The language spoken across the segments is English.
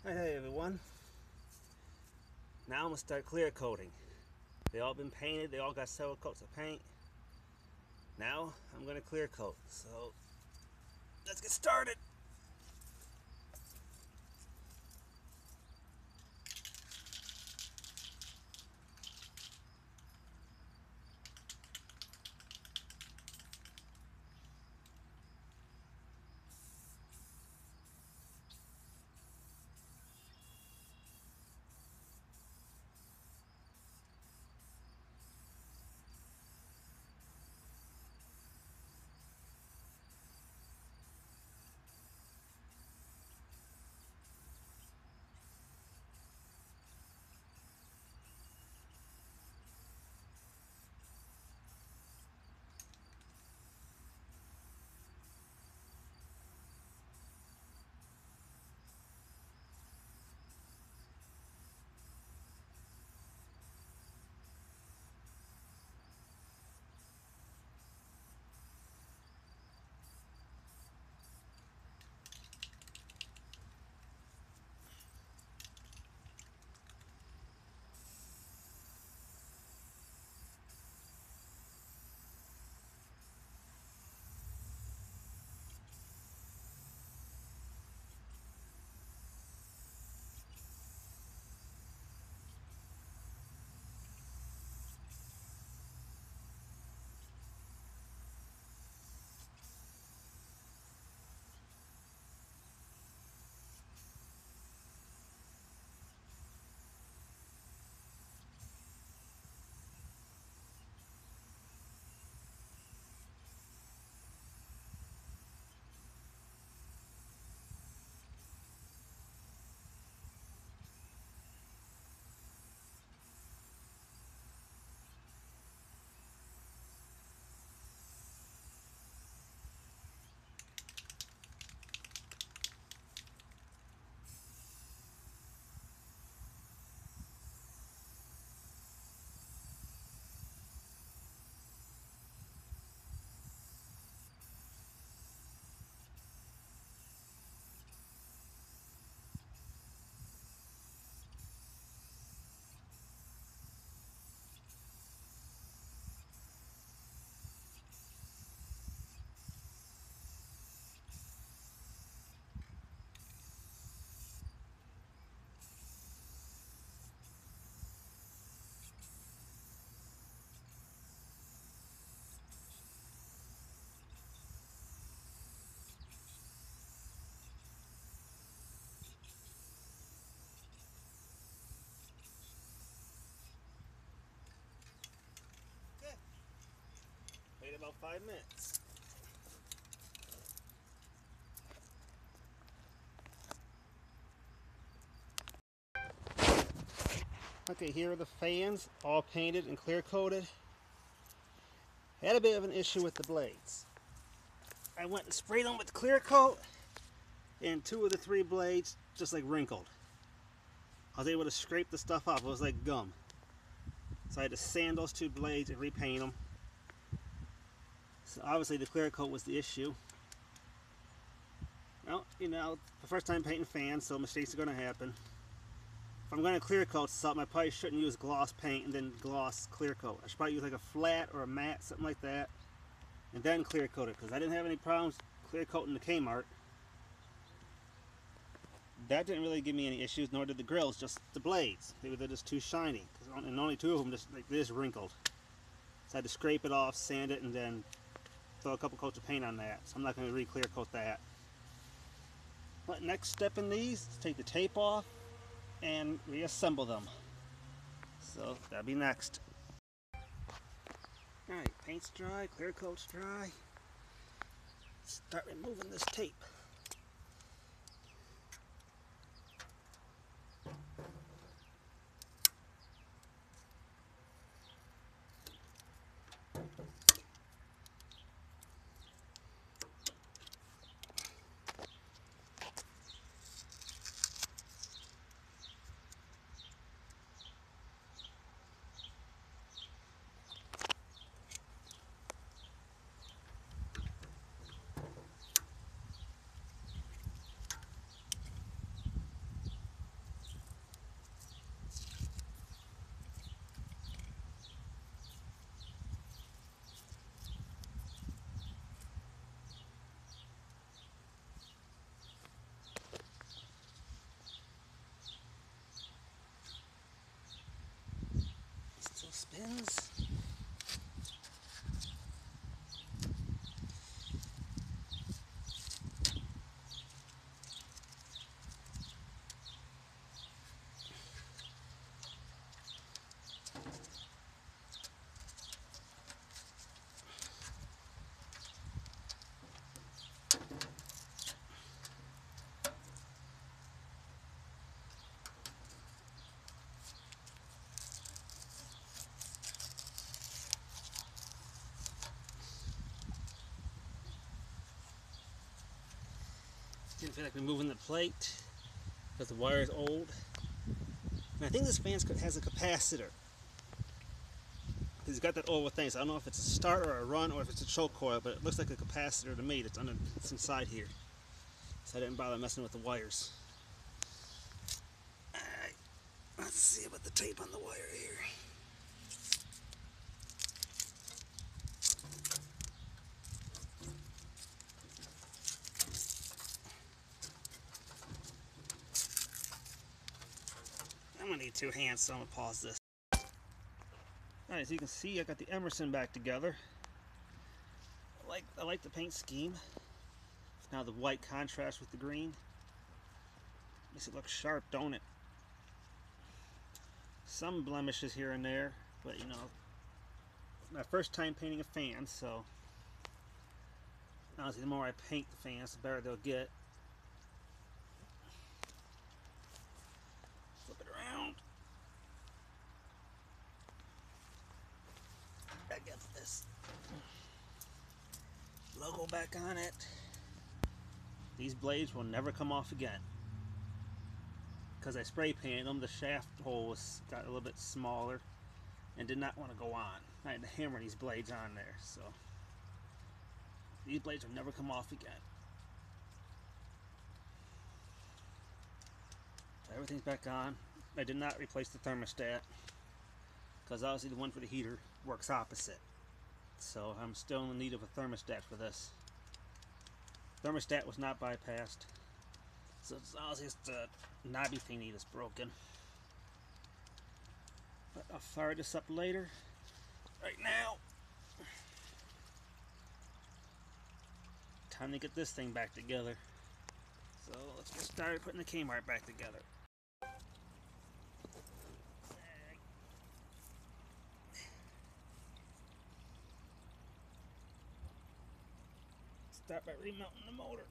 Hey everyone, now I'm going to start clear coating. They all been painted, they all got several coats of paint. Now I'm going to clear coat, so let's get started. Okay, wait about 5 minutes. Okay, here are the fans, all painted and clear coated. Had a bit of an issue with the blades. I went and sprayed them with clear coat, and 2 of the 3 blades just like wrinkled. I was able to scrape the stuff off. It was like gum. So I had to sand those 2 blades and repaint them. So obviously the clear coat was the issue. Well, you know, the first time painting fans, so mistakes are going to happen. If I'm going to clear coat something, I probably shouldn't use gloss paint and then gloss clear coat. I should probably use like a flat or a matte, something like that, and then clear coat it, because I didn't have any problems clear coating the Kmart. That didn't really give me any issues, nor did the grills, just the blades. They were just too shiny, and only 2 of them just like this wrinkled. So I had to scrape it off, sand it, and then throw a couple coats of paint on that. So I'm not going to re-clear coat that. But next step in these is take the tape off and reassemble them. So that'll be next. Alright, paint's dry, clear coat's dry. Start removing this tape. Didn't feel like removing the plate because the wire is old. And I think this fan has a capacitor. He's got that oval thing, so I don't know if it's a start or a run or if it's a choke coil, but it looks like a capacitor to me. It's inside here. So I didn't bother messing with the wires. Alright, let's see about the tape on the wire here. I'm gonna need 2 hands, so I'm gonna pause this. Alright, so you can see I got the Emerson back together. I like the paint scheme. Now the white contrast with the green. Makes it look sharp, don't it? Some blemishes here and there, but you know, my first time painting a fan, so honestly the more I paint the fans, the better they'll get. Flip it around. I got this logo back on it. These blades will never come off again. Because I spray painted them, the shaft hole got a little bit smaller and did not want to go on. I had to hammer these blades on there, so these blades will never come off again. So everything's back on. I did not replace the thermostat because obviously the one for the heater works opposite. So I'm still in need of a thermostat for this. Thermostat was not bypassed. So it's obviously just a knobby thingy that's broken. But I'll fire this up later. Right now, time to get this thing back together. So let's get started putting the Kmart back together. Start by remounting the motor.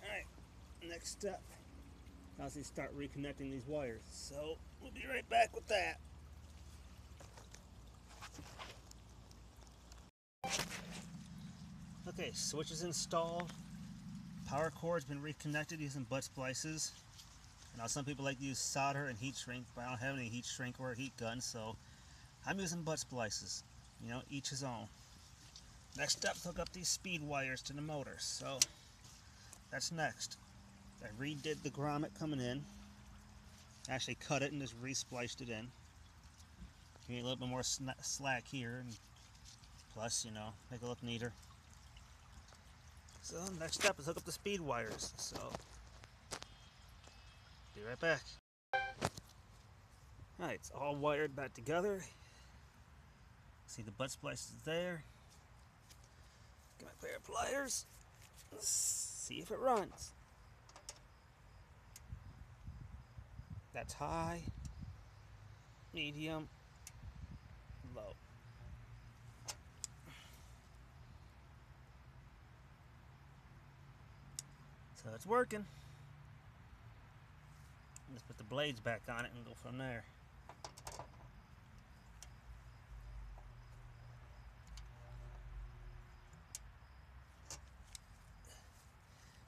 Alright, next step, obviously start reconnecting these wires. So we'll be right back with that. Okay, switch is installed. Power cord's been reconnected using butt splices. Now some people like to use solder and heat shrink, but I don't have any heat shrink or a heat gun, so I'm using butt splices. You know, each his own. Next step, hook up these speed wires to the motor. So that's next. I redid the grommet coming in. Actually cut it and just re-spliced it in. Give me a little bit more slack here, and plus, you know, make it look neater. So next step is hook up the speed wires. So be right back. Alright, it's all wired back together. See the butt splices there. Get my pair of pliers. Let's see if it runs. That's high, medium, low. So it's working. Let's put the blades back on it and go from there.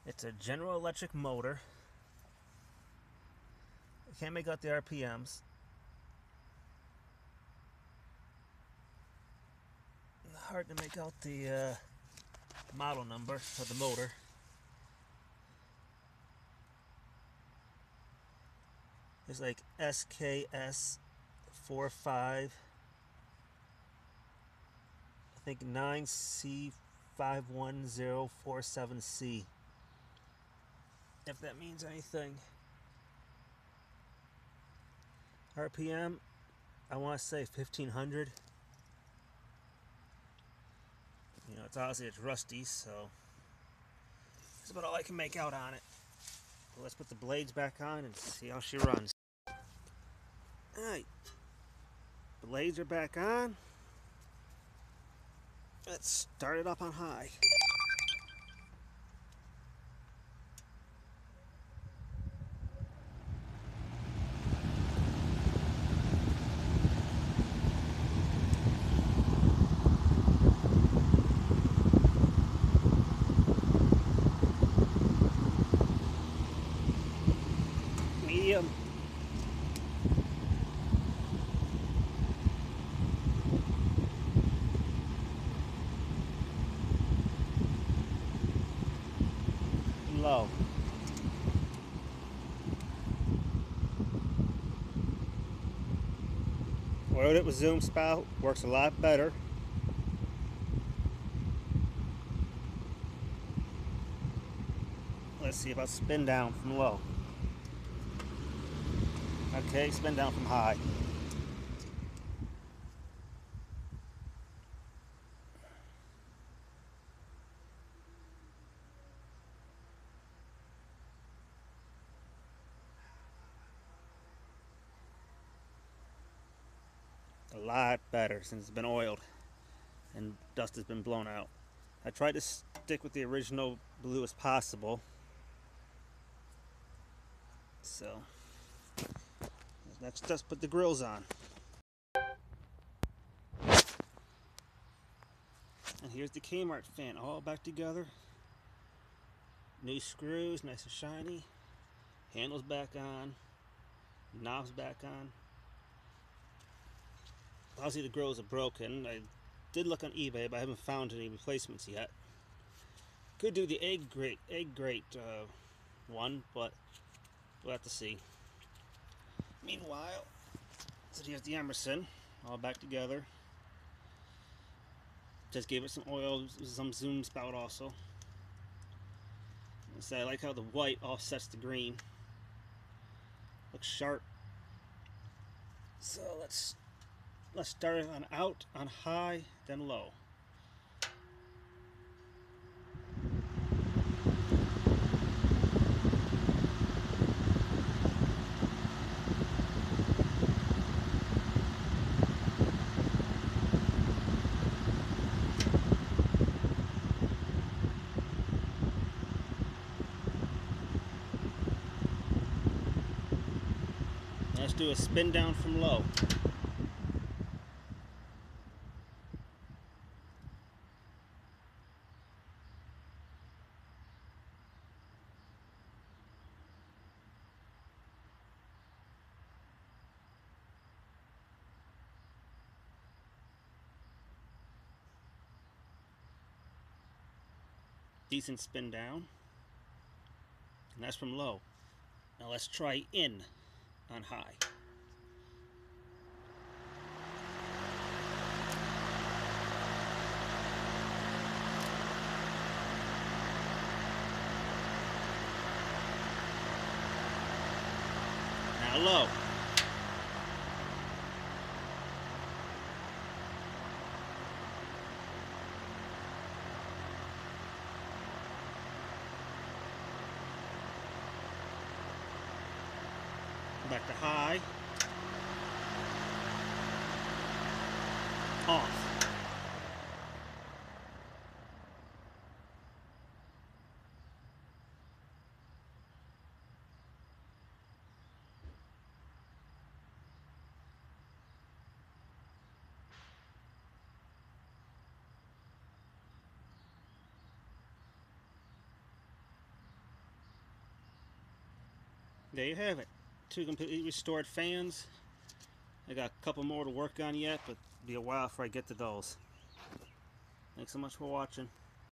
It's a General Electric motor. I can't make out the RPMs. hard to make out the model number of the motor. It's like SKS 45, I think 9C51047C, if that means anything. RPM, I want to say 1500. You know, it's obviously it's rusty, so that's about all I can make out on it. Well, let's put the blades back on and see how she runs. Alright, blades are back on. Let's start it up on high. Medium. Low. Oiled it with zoom spout, works a lot better. Let's see about spin down from low. Okay, spin down from high. A lot better since it's been oiled and dust has been blown out. I tried to stick with the original blue as possible. So let's just put the grills on. And here's the Kmart fan all back together. New screws, nice and shiny. Handles back on. Knobs back on. Obviously the grills are broken. I did look on eBay, but I haven't found any replacements yet. Could do the egg grate one, but we'll have to see. Meanwhile, so here's the Emerson, all back together. Just gave it some oil, some zoom spout also. So I like how the white offsets the green. Looks sharp. So let's start it on out, on high, then low. Let's do a spin down from low. Decent spin down. And that's from low. Now let's try in on high. Now low. Back to high. Off. There you have it. Two completely restored fans. I got a couple more to work on yet, but it'll be a while before I get to those. Thanks so much for watching.